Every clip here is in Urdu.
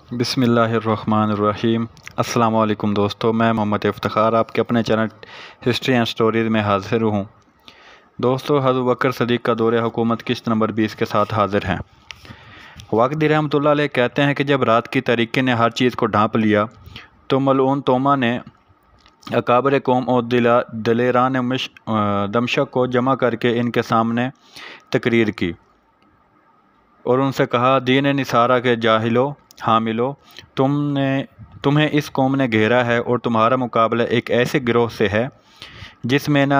بسم اللہ الرحمن الرحیم۔ السلام علیکم دوستو، میں محمد افتخار آپ کے اپنے چینل ہسٹری اینڈ سٹوریز میں حاضر ہوں۔ دوستو، حضرت بکر صدیق کا دور حکومت قسط نمبر 20 کے ساتھ حاضر ہیں۔ واقدی رحمۃ اللہ علیہ کہتے ہیں کہ جب رات کی تاریکی نے ہر چیز کو ڈھانپ لیا تو ملعون توما نے اکابر قوم اور دلیران دمشق کو جمع کر کے ان کے سامنے تقریر کی اور ان سے کہا، دین نصارہ کے جاہلو حاملو، تمہیں اس قوم نے گھیرا ہے اور تمہارا مقابلہ ایک ایسے گروہ سے ہے جس میں نہ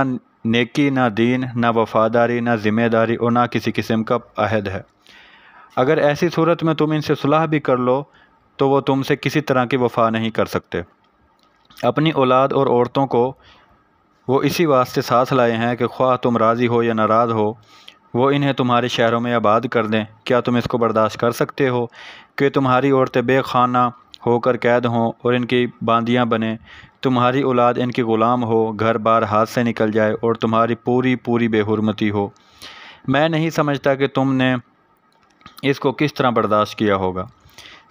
نیکی، نہ دین، نہ وفاداری، نہ ذمہ داری اور نہ کسی قسم کا عہد ہے۔ اگر ایسی صورت میں تم ان سے صلح بھی کر لو تو وہ تم سے کسی طرح کی وفا نہیں کر سکتے۔ اپنی اولاد اور عورتوں کو وہ اسی واسطے ساتھ لائے ہیں کہ خواہ تم راضی ہو یا ناراض ہو وہ انہیں تمہارے شہروں میں آباد کر دیں۔ کیا تم اس کو برداشت کر سکتے ہو کہ تمہاری عورتیں بے خانہ ہو کر قید ہوں اور ان کی باندیاں بنیں، تمہاری اولاد ان کی غلام ہو، گھر بار ہاتھ سے نکل جائے اور تمہاری پوری بے حرمتی ہو؟ میں نہیں سمجھتا کہ تم نے اس کو کس طرح برداشت کیا ہوگا۔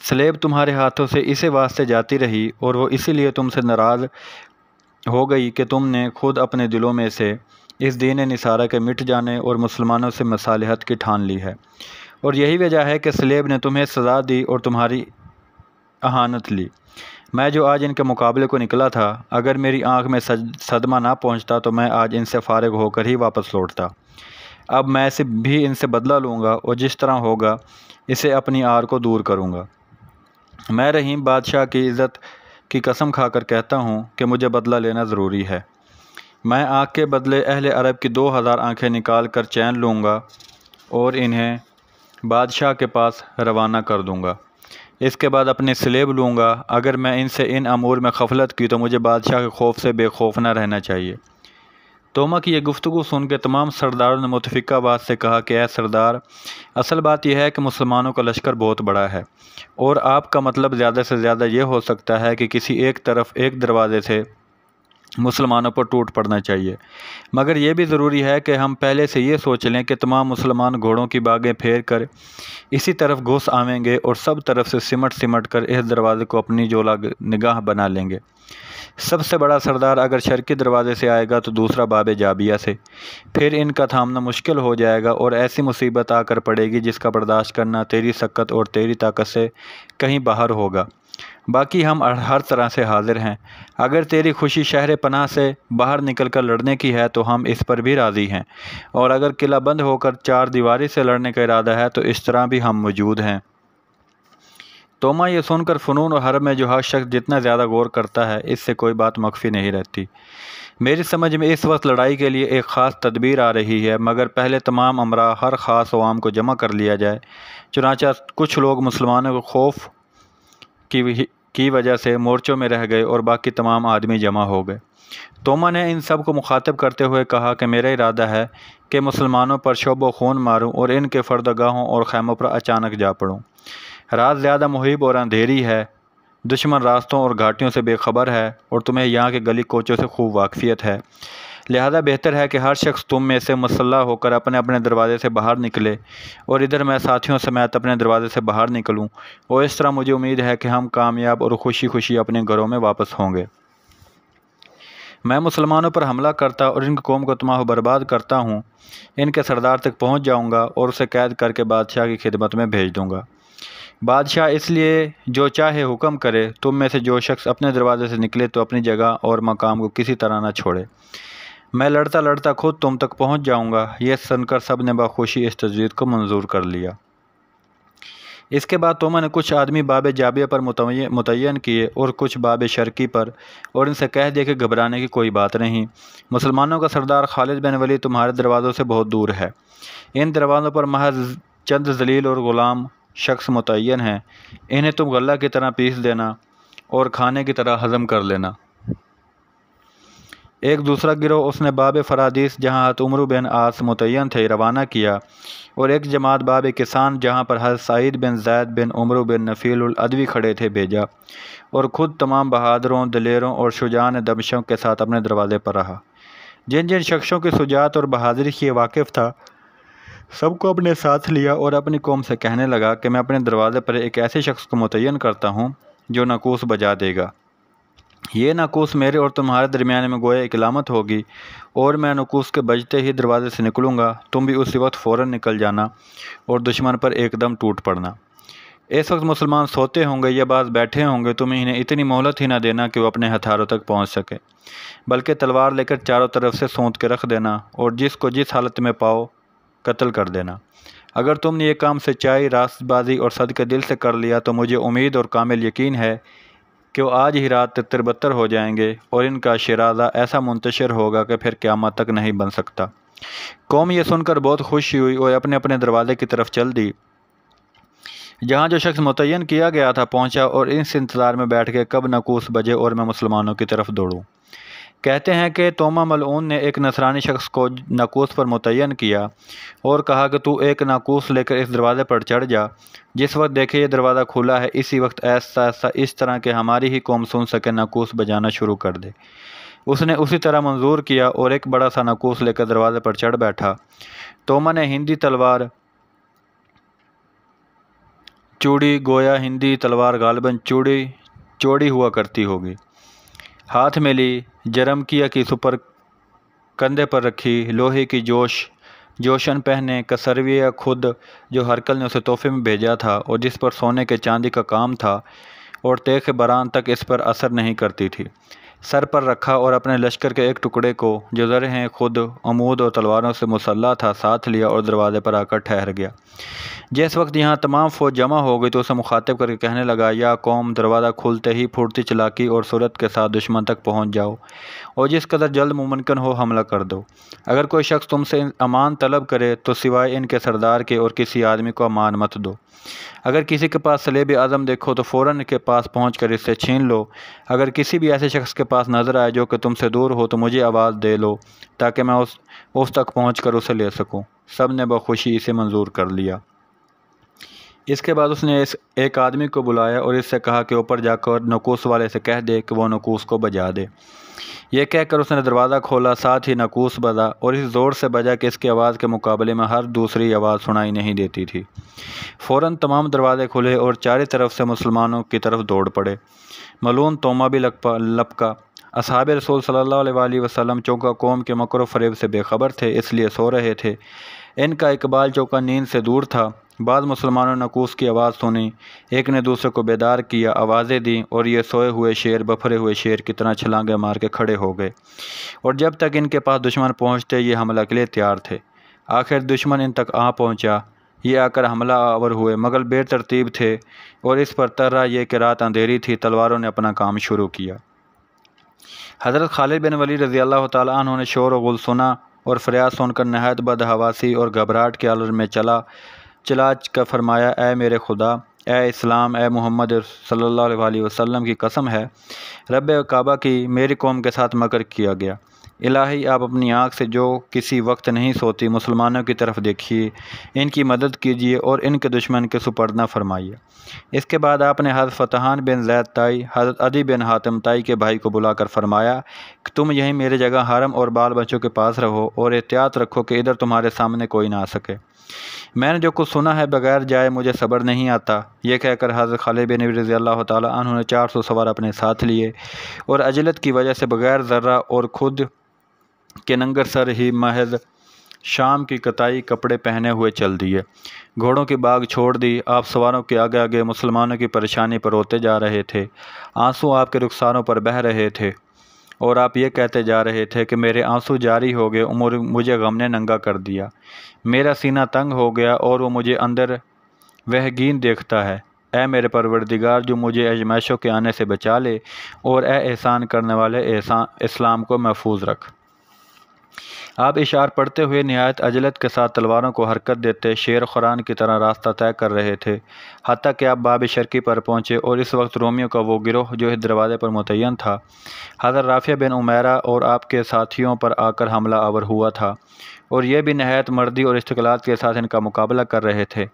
سلیب تمہارے ہاتھوں سے اسی واسطے جاتی رہی اور وہ اسی لیے تم سے ناراض ہو گئی کہ تم نے خود اپنے دلوں میں سے اس دین نصارہ کے مٹ جانے اور مسلمانوں سے مصالحت کی ٹھان لی ہے، اور یہی وجہ ہے کہ سلیب نے تمہیں سزا دی اور تمہاری اہانت لی۔ میں جو آج ان کے مقابلے کو نکلا تھا، اگر میری آنکھ میں صدمہ نہ پہنچتا تو میں آج ان سے فارغ ہو کر ہی واپس لوٹتا۔ اب میں بھی ان سے بدلہ لوں گا اور جس طرح ہوگا اسے اپنی آر کو دور کروں گا۔ میں رحیم بادشاہ کی عزت کی قسم کھا کر کہتا ہوں کہ مجھے بدلہ لینا ضروری ہے۔ میں آنکھ کے بدلے اہل عرب کی 2000 آنکھیں نکال کر چین لوں گا اور انہیں بادشاہ کے پاس روانہ کر دوں گا۔ اس کے بعد اپنے سلیب لوں گا۔ اگر میں ان سے ان امور میں غفلت کی تو مجھے بادشاہ کے خوف سے بے خوف نہ رہنا چاہیے۔ توما کی یہ گفتگو سن کے تمام سرداروں نے متفقہ بات سے کہا کہ اے سردار، اصل بات یہ ہے کہ مسلمانوں کا لشکر بہت بڑا ہے اور آپ کا مطلب زیادہ سے زیادہ یہ ہو سکتا ہے کہ کسی ایک طرف ایک دروازے سے مسلمانوں پر ٹوٹ پڑنا چاہیے، مگر یہ بھی ضروری ہے کہ ہم پہلے سے یہ سوچ لیں کہ تمام مسلمان گھوڑوں کی باگیں پھیر کر اسی طرف گھس آئیں گے اور سب طرف سے سمٹ کر اس دروازے کو اپنی جولا نگاہ بنا لیں گے۔ سب سے بڑا سردار اگر شرقی دروازے سے آئے گا تو دوسرا باب جابیہ سے، پھر ان کا تھامنا مشکل ہو جائے گا اور ایسی مصیبت آ کر پڑے گی جس کا برداشت کرنا تیری سکت اور تیری طاقت سے کہیں باہر ہوگا۔ باقی ہم ہر طرح سے حاضر ہیں۔ اگر تیری خوشی شہر پناہ سے باہر نکل کر لڑنے کی ہے تو ہم اس پر بھی راضی ہیں، اور اگر قلعہ بند ہو کر چار دیواری سے لڑنے کا ارادہ ہے تو اس طرح بھی ہم موجود ہیں۔ توما یہ سن کر فنون و حرب میں جو ہر شخص جتنا زیادہ غور کرتا ہے اس سے کوئی بات مخفی نہیں رہتی۔ میری سمجھ میں اس وقت لڑائی کے لیے ایک خاص تدبیر آ رہی ہے، مگر پہلے تمام امراء ہر خاص عوام کو جمع کر لیا جائے۔ چنانچہ کچھ لوگ مسلمانوں کے خوف کی وجہ سے مورچوں میں رہ گئے اور باقی تمام آدمی جمع ہو گئے۔ توما نے ان سب کو مخاطب کرتے ہوئے کہا کہ میرا ارادہ ہے کہ مسلمانوں پر شوب و خون ماروں اور ان کے فردگاہوں اور خیموں پر اچانک جا پڑوں۔ رات زیادہ محیب اور اندھیری ہے، دشمن راستوں اور گھاٹیوں سے بے خبر ہے اور تمہیں یہاں کے گلی کوچوں سے خوب واقفیت ہے، لہذا بہتر ہے کہ ہر شخص تم میں سے مسلح ہو کر اپنے اپنے دروازے سے باہر نکلے اور ادھر میں ساتھیوں سمیت اپنے دروازے سے باہر نکلوں، اور اس طرح مجھے امید ہے کہ ہم کامیاب اور خوشی اپنے گھروں میں واپس ہوں گے۔ میں مسلمانوں پر حملہ کرتا اور ان کی قوم کو تباہ و برباد کرتا ہوں، ان کے سردار تک پہنچ جاؤں گا اور اسے قید کر کے بادشاہ کی خدمت میں بھیج دوں گا۔ بادشاہ اس لیے جو چاہے حکم کرے، تم میں سے جو شخص اپنے دروازے سے نکلے تو اپنی جگہ اور مقام کو کسی طرح نہ چھوڑے۔ میں لڑتا خود تم تک پہنچ جاؤں گا۔ یہ سن کر سب نے بخوشی اس تجویز کو منظور کر لیا۔ اس کے بعد توما نے کچھ آدمی باب جابیہ پر متعین کیے اور کچھ باب شرقی پر، اور ان سے کہہ دیا کہ گھبرانے کی کوئی بات نہیں۔ مسلمانوں کا سردار خالد بن ولید تمہارے دروازوں سے بہت دور ہے۔ ان دروازوں پر محض چند ذلیل اور غلام شخص متعین ہیں، انہیں تم غلہ کی طرح پیس دینا اور کھانے کی طرح ہضم کر لینا۔ ایک دوسرا گروہ اس نے باب فرادیس جہاں حضرت عمرو بن عاص متعین تھے روانہ کیا، اور ایک جماعت باب کسان جہاں پر حضرت سعید بن زید بن عمرو بن نفیل العدوی کھڑے تھے بھیجا، اور خود تمام بہادروں، دلیروں اور شجاعان دمشق کے ساتھ اپنے دروازے پر رہا۔ جن شخصوں کی شجاعت اور بہادری سے واقف تھا سب کو اپنے ساتھ لیا اور اپنی قوم سے کہنے لگا کہ میں اپنے دروازے پر ایک ایسے شخص کو متعین کرتا ہوں جو ناقوس بجا دے گا۔ یہ ناقوس میرے اور تمہارے درمیان میں گویا ایک علامت ہوگی، اور میں ناقوس کے بجتے ہی دروازے سے نکلوں گا، تم بھی اسی وقت فوراً نکل جانا اور دشمن پر ایک دم ٹوٹ پڑنا۔ اس وقت مسلمان سوتے ہوں گے یا بعض بیٹھے ہوں گے، تم انہیں اتنی مہلت ہی نہ دینا کہ وہ اپنے ہتھیاروں تک پہنچ سکے، بلکہ تلوار لے کر چاروں طرف سے سونت کے رکھ دینا اور جس کو جس حالت میں پاؤ قتل کر دینا۔ اگر تم نے یہ کام سچائی، راست بازی اور صدقے دل سے کر لیا تو مجھے امید اور کامل یقین ہے کہ وہ آج ہی رات تتر بتر ہو جائیں گے اور ان کا شیرازہ ایسا منتشر ہوگا کہ پھر قیامت تک نہیں بن سکتا۔ قوم یہ سن کر بہت خوشی ہوئی اور اپنے اپنے دروازے کی طرف چل دی۔ جہاں جو شخص متعین کیا گیا تھا پہنچا اور اس انتظار میں بیٹھ کے کب ناقوس بجے اور میں مسلمانوں کی طرف دوڑوں۔ کہتے ہیں کہ توما ملعون نے ایک نصرانی شخص کو ناقوس پر متعین کیا اور کہا کہ تو ایک ناقوس لے کر اس دروازے پر چڑھ جا، جس وقت دیکھے یہ دروازہ کھلا ہے اسی وقت آہستہ آہستہ اس طرح کہ ہماری ہی قوم سن سکے ناقوس بجانا شروع کر دے۔ اس نے اسی طرح منظور کیا اور ایک بڑا سا ناقوس لے کر دروازے پر چڑھ بیٹھا۔ توما نے ہندی تلوار چوڑی، گویا ہندی تلوار غالباً چوڑی ہوا کرتی ہوگی، ہاتھ میں لی، جرمکیا کی سپر کندھے پر رکھی، لوہے کی جوشن پہنے، کسرویہ خود جو ہرکل نے اسے تحفے میں بھیجا تھا اور جس پر سونے کے چاندی کا کام تھا اور تیغ باران تک اس پر اثر نہیں کرتی تھی، سر پر رکھا اور اپنے لشکر کے ایک ٹکڑے کو جو زرہیں خود عمود اور تلواروں سے مسلح تھا ساتھ لیا اور دروازے پر آ کر ٹھہر گیا۔ جس وقت یہاں تمام فوج جمع ہو گئی تو اسے مخاطب کر کے کہنے لگا، یا قوم، دروازہ کھلتے ہی پھوٹتی چلاکی اور سرعت کے ساتھ دشمن تک پہنچ جاؤ اور جس قدر جلد ممکن ہو حملہ کر دو۔ اگر کوئی شخص تم سے امان طلب کرے تو سوائے ان کے سردار کے اور کسی آدمی کو امان مت دو۔ اگر کسی کے پاس صلیب اعظم دیکھو تو فوراً کے پاس پہنچ کر اس سے چھین لو۔ اگر کسی بھی ایسے شخص کے پاس نظر آئے جو کہ تم سے دور ہو تو مجھے آواز دے لو تاکہ میں اس تک پہنچ کر اسے لے سکوں۔ سب نے بخوشی اسے منظور کر لیا۔ اس کے بعد اس نے ایک آدمی کو بلایا اور اس سے کہا کہ اوپر جا کر ناقوس والے سے کہہ دے کہ وہ ناقوس کو بجا دے۔ یہ کہہ کر اس نے دروازہ کھولا، ساتھ ہی ناقوس بجا اور اس زور سے بجا کہ اس کی آواز کے مقابلے میں ہر دوسری آواز سنائی نہیں دیتی تھی۔ فوراً تمام دروازے کھلے اور چاروں طرف سے مسلمانوں کی طرف دوڑ پڑے۔ ملعون توما بھی لپکا۔ اصحاب رسول صلی اللہ علیہ وآلہ وسلم چونکہ قوم کے مکر و فریب سے بے خبر تھے اس لیے سو رہے تھے، ان کا اقبال چونکہ نیند سے دور تھا۔ بعض مسلمانوں نے ناقوس کی آواز سنی، ایک نے دوسرے کو بیدار کیا، آوازیں دیں اور یہ سوئے ہوئے شیر بپھرے ہوئے شیر کی طرح چھلانگیں مار کے کھڑے ہو گئے اور جب تک ان کے پاس دشمن پہنچتے یہ حملہ کے لیے تیار تھے۔ آخر دشمن ان تک آ پہنچا، یہ آ کر حملہ آور ہوئے مگر بے ترتیب تھے اور اس پر طرح یہ کہ رات اندھیری تھی، تلواروں نے اپنا کام شروع کیا۔ حضرت خالد بن ولید رضی اللہ تعالیٰ عنہ نے شور و غل سنا اور فریاد سن کر نہایت بدحواسی اور گھبراہٹ کے عالم میں چلا کر فرمایا، اے میرے خدا، اے اسلام، اے محمد صلی اللہ علیہ وآلہ وسلم کی قسم ہے، رب کعبہ کی، میری قوم کے ساتھ مکر کیا گیا۔ الہی آپ اپنی آنکھ سے جو کسی وقت نہیں سوتی مسلمانوں کی طرف دیکھیے، ان کی مدد کیجیے اور ان کے دشمن کے سپرد نہ فرمائیے۔ اس کے بعد آپ نے حضرت فتحان بن زید تائی، حضرت عدی بن حاتم تائی کے بھائی کو بلا کر فرمایا کہ تم یہیں میرے جگہ حرم اور بال بچوں کے پاس رہو اور احتیاط رکھو کہ ادھر تمہارے سامنے کوئی نہ آ سکے۔ میں نے جو کچھ سنا ہے بغیر جائے مجھے صبر نہیں آتا۔ یہ کہہ کر حضرت خالد بن ولید رضی اللہ تعالیٰ عنہ نے 400 سوار اپنے ساتھ لیے اور عجلت کی وجہ سے بغیر ذرہ اور خود کے ننگر سر ہی محض شام کی قطعی کپڑے پہنے ہوئے چل دیے، گھوڑوں کی باغ چھوڑ دی۔ آپ سواروں کے آگے آگے مسلمانوں کی پریشانی پر روتے جا رہے تھے، آنسو آپ کے رخساروں پر بہہ رہے تھے اور آپ یہ کہتے جا رہے تھے کہ میرے آنسو جاری ہو گئے، مجھے غم نے ننگا کر دیا، میرا سینہ تنگ ہو گیا اور وہ مجھے اندر وہگین دیکھتا ہے۔ اے میرے پروردگار، جو مجھے آزمائشوں کے آنے سے بچا لے اور اے احسان کرنے والے اسلام کو محفوظ رکھ۔ آپ اشعار پڑھتے ہوئے نہایت عجلت کے ساتھ تلواروں کو حرکت دیتے شیر خوران کی طرح راستہ طے کر رہے تھے، حتیٰ کہ آپ باب شرقی پر پہنچے اور اس وقت رومیوں کا وہ گروہ جو اس دروازے پر متعین تھا حضرت رافع بن عمیرہ اور آپ کے ساتھیوں پر آ کر حملہ آور ہوا تھا اور یہ بھی نہایت مردی اور استقلال کے ساتھ ان کا مقابلہ کر رہے تھے۔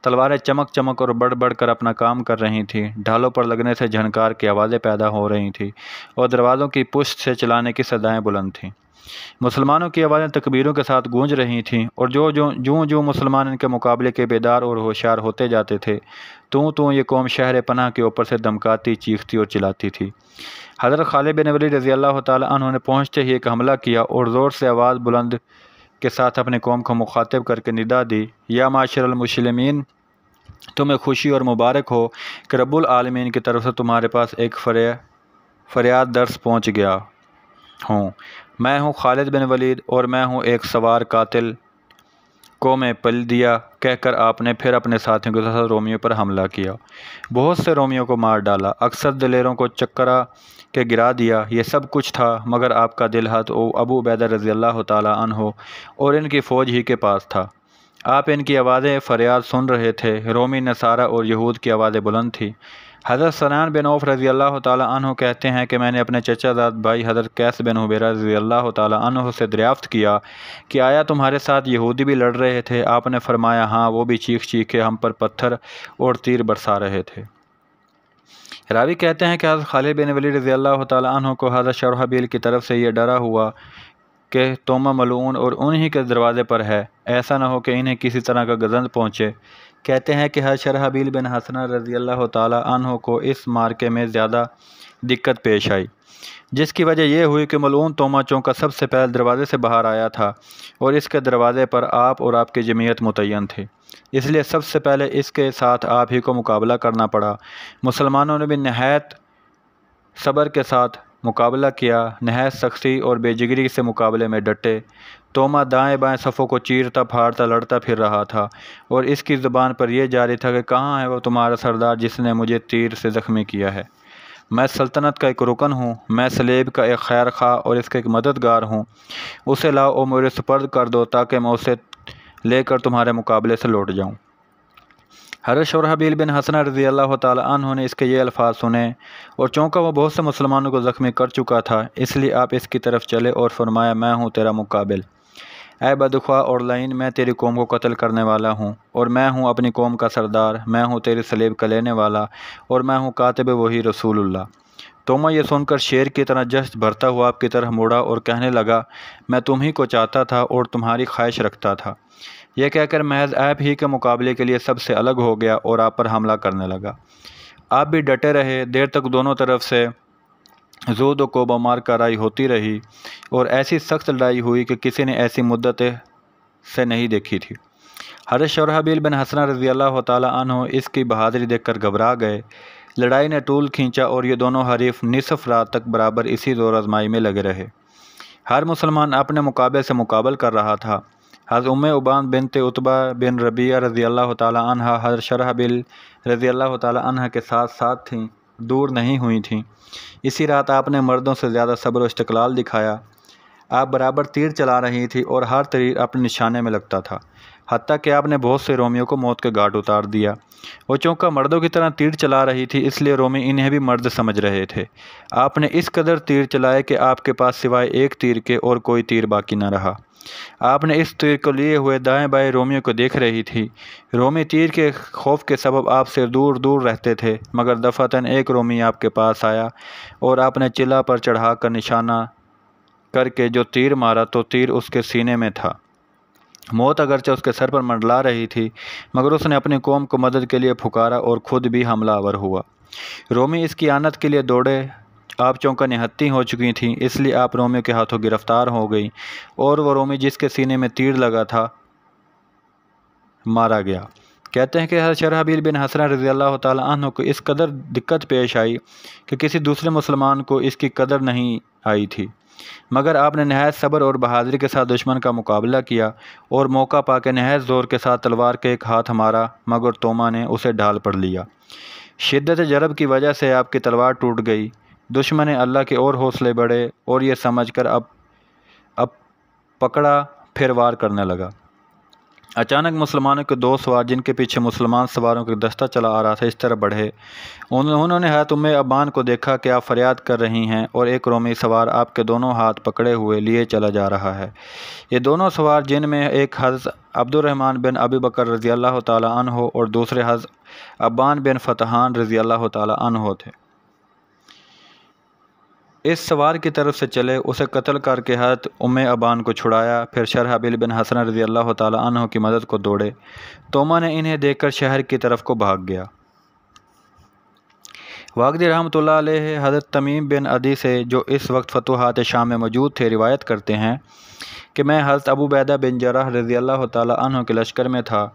تلواریں چمک اور بڑھ بڑھ کر اپنا کام کر رہی تھیں، ڈھالوں پر لگنے سے جھنکار کی آوازیں پیدا ہو رہی تھیں اور دروازوں کی پشت سے چلانے کی صدائیں بلند تھیں۔ مسلمانوں کی آوازیں تکبیروں کے ساتھ گونج رہی تھیں، اور جو مسلمان ان کے مقابلے کے بیدار اور ہوشیار ہوتے جاتے تھے، یہ قوم شہر پناہ کے اوپر سے دمکاتی، چیختی اور چلاتی تھی۔ حضرت خالد بن ولید رضی اللہ تعالیٰ عنہ نے پہنچتے ہی ایک حملہ کیا اور زور سے آواز بلند کے ساتھ اپنے قوم کو مخاطب کر کے ندا دی، یا معاشر المسلمین، تمہیں خوشی اور مبارک ہو کہ رب العالمین کی طرف سے تمہارے پاس ایک فریاد درس پہنچ گیا ہوں۔ میں ہوں خالد بن ولید، اور میں ہوں ایک سوار قاتل کو میں پل دیا، کہہ کر آپ نے پھر اپنے ساتھیوں کے ساتھ رومیوں پر حملہ کیا، بہت سے رومیوں کو مار ڈالا، اکثر دلیروں کو چکرا کے گرا دیا۔ یہ سب کچھ تھا مگر آپ کا دل حضرت ابو عبیدہ رضی اللہ تعالیٰ عنہ اور ان کی فوج ہی کے پاس تھا۔ آپ ان کی آوازیں فریاد سن رہے تھے۔ رومی، نصارہ اور یہود کی آوازیں بلند تھیں۔ حضرت سنان بن عوف رضی اللہ تعالیٰ عنہ کہتے ہیں کہ میں نے اپنے چچا زاد بھائی حضرت قیس بن حبیرہ رضی اللہ تعالیٰ عنہ سے دریافت کیا کہ آیا تمہارے ساتھ یہودی بھی لڑ رہے تھے؟ آپ نے فرمایا ہاں، وہ بھی چیخ چیخ کے ہم پر پتھر اور تیر برسا رہے تھے۔ راوی کہتے ہیں کہ حضرت خالد بن ولید رضی اللہ تعالیٰ عنہ کو حضرت شرحبیل کی طرف سے یہ ڈرا ہوا کہ تومہ ملعون اور انہی کے دروازے پر ہے، ایسا نہ ہو کہ انہیں کسی طرح کا گزند پہنچے۔ کہتے ہیں کہ حضرت شرحبیل بن حسنہ رضی اللہ تعالیٰ عنہ کو اس مارکے میں زیادہ دقت پیش آئی، جس کی وجہ یہ ہوئی کہ ملعون تومہ چونکہ سب سے پہلے دروازے سے باہر آیا تھا، اور اس کے دروازے پر آپ اور آپ کی جمعیت متعین تھی، اس لیے سب سے پہلے اس کے ساتھ آپ ہی کو مقابلہ کرنا پڑا۔ مسلمانوں نے بھی نہایت صبر کے ساتھ مقابلہ کیا، نہایت سختی اور بے جگری سے مقابلے میں ڈٹے۔ تومہ دائیں بائیں صفوں کو چیرتا پھاڑتا لڑتا پھر رہا تھا، اور اس کی زبان پر یہ جاری تھا کہ کہاں ہے وہ تمہارا سردار جس نے مجھے تیر سے زخمی کیا ہے؟ میں سلطنت کا ایک رکن ہوں، میں سلیب کا ایک خیر خواہ اور اس کا ایک مددگار ہوں، اسے لاؤ اور میرے سپرد کر دو تاکہ میں اسے لے کر تمہارے مقابلے سے لوٹ جاؤں۔ حضرت شرحبیل بن حسنہ رضی اللہ تعالیٰ عنہ نے اس کے یہ الفاظ سنے، اور چونکہ وہ بہت سے مسلمانوں کو زخمی کر چکا تھا، اس لیے آپ اس کی طرف چلے اور فرمایا میں ہوں تیرا مقابل، اے بدخواہ اور لعین، میں تیری قوم کو قتل کرنے والا ہوں، اور میں ہوں اپنی قوم کا سردار، میں ہوں تیری سلیب کا لینے والا، اور میں ہوں کاتب وحی رسول اللہ۔ تومہ یہ سن کر شیر کی طرح جشن بھرتا ہوا آپ کی طرف مڑا اور کہنے لگا میں تم ہی کو چاہتا تھا اور تمہاری خواہش رکھتا تھا۔ یہ کہہ کر محض آپ ہی کے مقابلے کے لیے سب سے الگ ہو گیا اور آپ پر حملہ کرنے لگا۔ آپ بھی ڈٹے رہے، دیر تک دونوں طرف سے زود و کوب و مار کرائی ہوتی رہی، اور ایسی سخت لڑائی ہوئی کہ کسی نے ایسی مدت سے نہیں دیکھی تھی۔ حضرت شرحبیل بن حسنہ رضی اللہ تعالیٰ عنہ اس کی بہادری دیکھ کر گھبرا گئے۔ لڑائی نے طول کھینچا اور یہ دونوں حریف نصف رات تک برابر اسی زور آزمائی میں لگے رہے۔ ہر مسلمان اپنے مقابلے سے مقابل کر رہا تھا۔ حضرت عبان بنت عتبہ بن ربیعہ رضی اللہ تعالیٰ عنہ حضرت شرحبیل رضی اللہ تعالیٰ عنہ کے ساتھ ساتھ تھیں، دور نہیں ہوئی تھیں۔ اسی رات آپ نے مردوں سے زیادہ صبر و استقلال دکھایا۔ آپ برابر تیر چلا رہی تھی اور ہر تیر اپنے نشانے میں لگتا تھا، حتیٰ کہ آپ نے بہت سے رومیوں کو موت کے گھاٹ اتار دیا۔ وہ چونکہ مردوں کی طرح تیر چلا رہی تھی، اس لیے رومی انہیں بھی مرد سمجھ رہے تھے۔ آپ نے اس قدر تیر چلائے کہ آپ کے پاس سوائے ایک تیر کے اور کوئی تیر باقی نہ رہا۔ آپ نے اس تیر کو لیے ہوئے دائیں بائیں رومیوں کو دیکھ رہی تھی۔ رومی تیر کے خوف کے سبب آپ سے دور دور رہتے تھے، مگر دفعتاً ایک رومی آپ کے پاس آیا اور آپ نے چلا پر چڑھا کر نشانہ کر کے جو تیر مارا تو تیر اس کے سینے میں تھا۔ موت اگرچہ اس کے سر پر منڈلا رہی تھی، مگر اس نے اپنی قوم کو مدد کے لیے پھکارا اور خود بھی حملہ آور ہوا۔ رومی اس کی آنت کے لیے دوڑے۔ آپ چونکہ نہتی ہو چکی تھیں، اس لیے آپ رومیوں کے ہاتھوں گرفتار ہو گئی، اور وہ رومی جس کے سینے میں تیر لگا تھا مارا گیا۔ کہتے ہیں کہ حضرت شرحبیل بن حسنہ رضی اللہ تعالیٰ عنہ کو اس قدر دقت پیش آئی کہ کسی دوسرے مسلمان کو اس کی قدر نہیں آئی تھی، مگر آپ نے نہایت صبر اور بہادری کے ساتھ دشمن کا مقابلہ کیا اور موقع پا کے نہایت زور کے ساتھ تلوار کے ایک ہاتھ مارا، مگر تومہ نے اسے ڈھال پڑ لیا۔ شدت جرب کی وجہ سے آپ کی تلوار ٹوٹ گئی۔ دشمن اللہ کے اور حوصلے بڑھے اور یہ سمجھ کر اب پکڑا پھر وار کرنے لگا۔ اچانک مسلمانوں کے دو سوار جن کے پیچھے مسلمان سواروں کا دستہ چلا آ رہا تھا اس طرح بڑھے۔ انہوں نے حضرت عبان کو دیکھا کہ آپ فریاد کر رہی ہیں اور ایک رومی سوار آپ کے دونوں ہاتھ پکڑے ہوئے لیے چلا جا رہا ہے۔ یہ دونوں سوار جن میں ایک حضرت عبد الرحمن بن ابی بکر رضی اللہ تعالیٰ عنہ اور دوسرے حضرت عبان بن فتحان رضی اللہ تعالیٰ عنہ تھے۔ اس سوار کی طرف سے چلے، اسے قتل کر کے حضرت ابان کو چھڑایا، پھر شرحبیل بن حسنہ رضی اللہ تعالیٰ عنہ کی مدد کو دوڑے۔ توما نے انہیں دیکھ کر شہر کی طرف کو بھاگ گیا۔ واقدی رحمۃ اللہ علیہ حضرت تمیم بن عدی سے، جو اس وقت فتوحات شام میں موجود تھے، روایت کرتے ہیں کہ میں حضرت ابو عبیدہ بن جراح رضی اللہ تعالیٰ عنہ کے لشکر میں تھا۔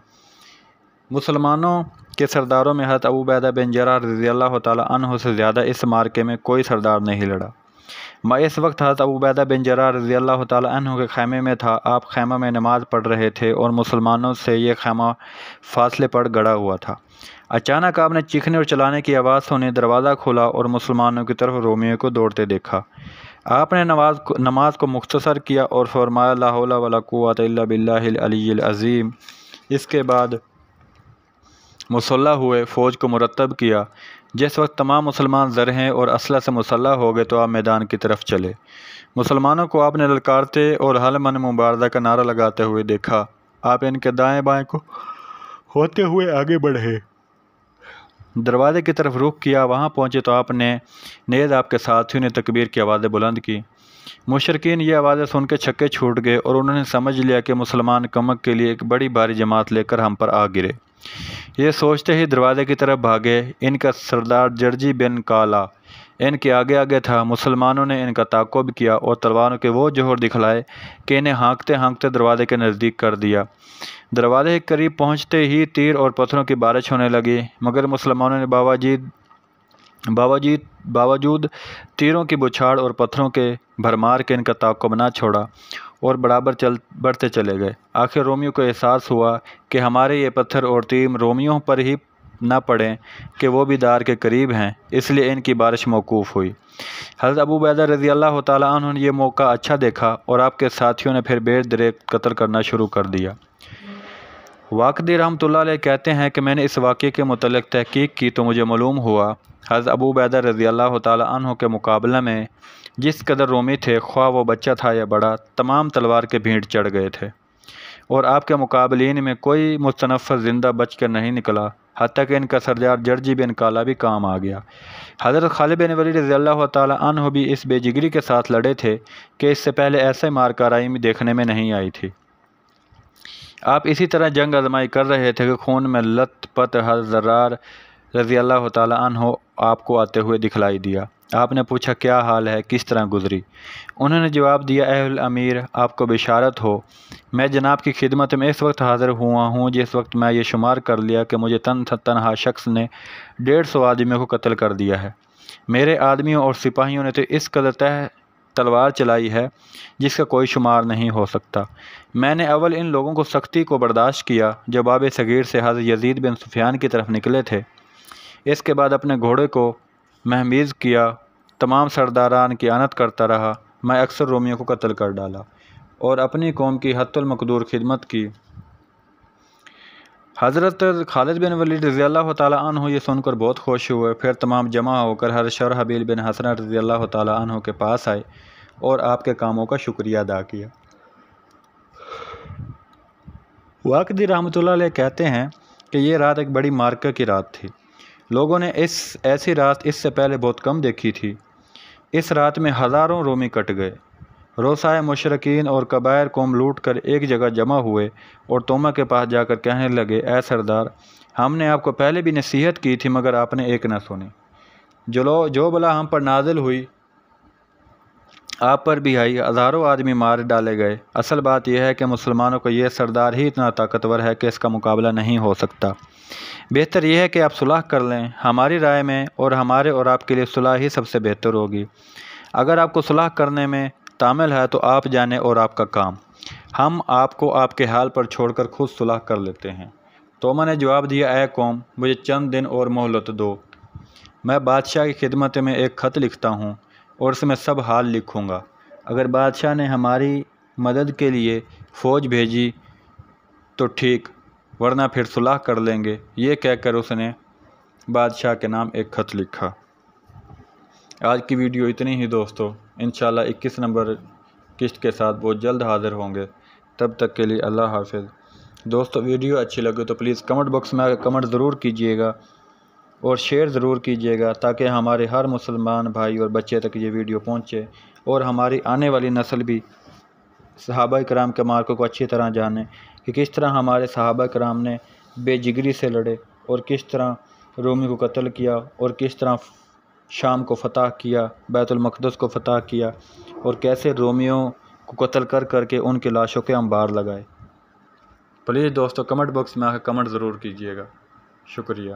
مسلمانوں کے سرداروں میں حضرت ابو عبیدہ بن جراح رضی اللہ تعالیٰ عنہ سے زیادہ اس معرکے میں کوئی سردار نہیں لڑا۔ میں اس وقت حضرت ابو عبیدہ بن جراح رضی اللہ تعالیٰ عنہ کے خیمے میں تھا۔ آپ خیمہ میں نماز پڑھ رہے تھے اور مسلمانوں سے یہ خیمہ فاصلے پر گڑا ہوا تھا۔ اچانک آپ نے چیخنے اور چلانے کی آواز سنی، دروازہ کھلا اور مسلمانوں کی طرف رومیوں کو دوڑتے دیکھا۔ آپ نے نماز کو مختصر کیا اور فرمایا لا حول ولا قوۃ الا باللہ العلی العظیم۔ اس کے بعد مسلح ہوئے، فوج کو مرتب کیا۔ جس وقت تمام مسلمان زرہیں اور اسلحہ سے مسلح ہو گئے تو آپ میدان کی طرف چلے۔ مسلمانوں کو آپ نے للکارتے اور حل من مبارزہ کا نعرہ لگاتے ہوئے دیکھا۔ آپ ان کے دائیں بائیں کو ہوتے ہوئے آگے بڑھے، دروازے کی طرف رخ کیا۔ وہاں پہنچے تو آپ نے نیز آپ کے ساتھیوں نے تکبیر کی آوازیں بلند کی۔ مشرکین یہ آوازیں سن کے چھکے چھوٹ گئے اور انہوں نے سمجھ لیا کہ مسلمان کمک کے لیے ایک بڑی بھاری جماعت لے کر ہم پر آ گرے۔ یہ سوچتے ہی دروازے کی طرف بھاگے۔ ان کا سردار جرجی بن کالا ان کے آگے آگے تھا۔ مسلمانوں نے ان کا تعاقب کیا اور تلواروں کے وہ جوہر دکھلائے کہ انہیں ہانکتے ہانکتے دروازے کے نزدیک کر دیا۔ دروازے کے قریب پہنچتے ہی تیر اور پتھروں کی بارش ہونے لگی، مگر مسلمانوں نے باوجود تیروں کی بچھاڑ اور پتھروں کے بھرمار کے ان کا تعاقب نہ چھوڑا اور برابر بڑھتے چلے گئے۔ آخر رومیوں کو احساس ہوا کہ ہمارے یہ پتھر اور تیر رومیوں پر ہی نہ پڑیں کہ وہ بھی دار کے قریب ہیں، اس لیے ان کی بارش موقوف ہوئی۔ حضرت ابو عبیدہ رضی اللہ تعالیٰ عنہ نے یہ موقع اچھا دیکھا اور آپ کے ساتھیوں نے پھر بے دریغ قتل کرنا شروع کر دیا۔ واقدی رحمۃ اللہ علیہ کہتے ہیں کہ میں نے اس واقعے کے متعلق تحقیق کی تو مجھے معلوم ہوا حضرت ابو عبیدہ رضی اللہ تعالیٰ عنہ کے مقابلہ میں جس قدر رومی تھے، خواہ وہ بچہ تھا یا بڑا، تمام تلوار کے بھینٹ چڑھ گئے تھے اور آپ کے مقابلین میں کوئی مستنفر زندہ بچ کر نہیں نکلا، حتیٰ کہ ان کا سردار جرجی بن کالا بھی کام آ گیا۔ حضرت خالد بن ولید رضی اللہ تعالیٰ عنہ بھی اس بے جگری کے ساتھ لڑے تھے کہ اس سے پہلے ایسے مارکہ رائی دیکھنے میں نہیں آئی تھی۔ آپ اسی طرح جنگ آزمائی کر رہے تھے کہ خون میں لت پت حضرت زرار رضی اللہ تعالیٰ عنہ آپ کو آتے ہوئے دکھلائی دیا۔ آپ نے پوچھا کیا حال ہے، کس طرح گزری؟ انہوں نے جواب دیا اے الامیر، آپ کو بشارت ہو، میں جناب کی خدمت میں اس وقت حاضر ہوا ہوں جس وقت میں یہ شمار کر لیا کہ مجھے تنہا شخص نے 150 آدمیوں کو قتل کر دیا ہے۔ میرے آدمیوں اور سپاہیوں نے تو اس قدر تلوار چلائی ہے جس کا کوئی شمار نہیں ہو سکتا۔ میں نے اول ان لوگوں کو سختی کو برداشت کیا جو باب صغیر سے حضرت یزید بن سفیان کی طرف نکلے تھے۔ اس کے بعد اپنے گھوڑے کو مہمیز کیا، تمام سرداران کی آنت کرتا رہا۔ میں اکثر رومیوں کو قتل کر ڈالا اور اپنی قوم کی حتی المقدور خدمت کی۔ حضرت خالد بن ولید رضی اللہ تعالیٰ عنہ یہ سن کر بہت خوش ہوئے، پھر تمام جمع ہو کر حضرت شرحبیل بن حسنہ رضی اللہ تعالیٰ عنہ کے پاس آئے اور آپ کے کاموں کا شکریہ ادا کیا۔ واقدی رحمۃ اللہ علیہ کہتے ہیں کہ یہ رات ایک بڑی مارکہ کی رات تھی۔ لوگوں نے ایسی رات اس سے پہلے بہت کم دیکھی تھی۔ اس رات میں ہزاروں رومی کٹ گئے۔ روسائے مشرکین اور کبائر قوم لوٹ کر ایک جگہ جمع ہوئے اور توما کے پاس جا کر کہنے لگے اے سردار، ہم نے آپ کو پہلے بھی نصیحت کی تھی مگر آپ نے ایک نہ سنی۔ جو بلا ہم پر نازل ہوئی آپ پر بھی آئی، ہزاروں آدمی مار ڈالے گئے۔ اصل بات یہ ہے کہ مسلمانوں کا یہ سردار ہی اتنا طاقتور ہے کہ اس کا مقابلہ نہیں ہو سکتا۔ بہتر یہ ہے کہ آپ صلح کر لیں۔ ہماری رائے میں اور ہمارے اور آپ کے لیے صلح ہی سب سے بہتر ہوگی۔ اگر آپ کو صلح کرنے میں تامل ہے تو آپ جانیں اور آپ کا کام، ہم آپ کو آپ کے حال پر چھوڑ کر خود صلح کر لیتے ہیں۔ توما نے جواب دیا اے قوم، مجھے چند دن اور مہلت دو، میں بادشاہ کی خدمت میں ایک خط لکھتا ہوں اور اس میں سب حال لکھوں گا۔ اگر بادشاہ نے ہماری مدد کے لیے فوج بھیجی تو ٹھیک، ورنہ پھر صلح کر لیں گے۔ یہ کہہ کر اس نے بادشاہ کے نام ایک خط لکھا۔ آج کی ویڈیو اتنی ہی دوستو، انشاءاللہ 21 نمبر قسط کے ساتھ بہت جلد حاضر ہوں گے۔ تب تک کے لیے اللہ حافظ۔ دوستو ویڈیو اچھی لگے تو پلیز کمنٹ باکس میں کمنٹ ضرور کیجیے گا اور شیئر ضرور کیجیے گا تاکہ ہمارے ہر مسلمان بھائی اور بچے تک یہ ویڈیو پہنچے اور ہماری آنے والی نسل بھی صحابہ کرام کے معرکوں کو اچھی طرح جانے کہ کس طرح ہمارے صحابہ کرام نے بے جگری سے لڑے اور کس طرح رومی کو قتل کیا اور کس طرح شام کو فتح کیا، بیت المقدس کو فتح کیا، اور کیسے رومیوں کو قتل کر کر کے ان کی لاشوں کے انبار لگائے۔ پلیز دوستو کمنٹ باکس میں آ کے کمنٹ ضرور کیجیے گا۔ شکریہ۔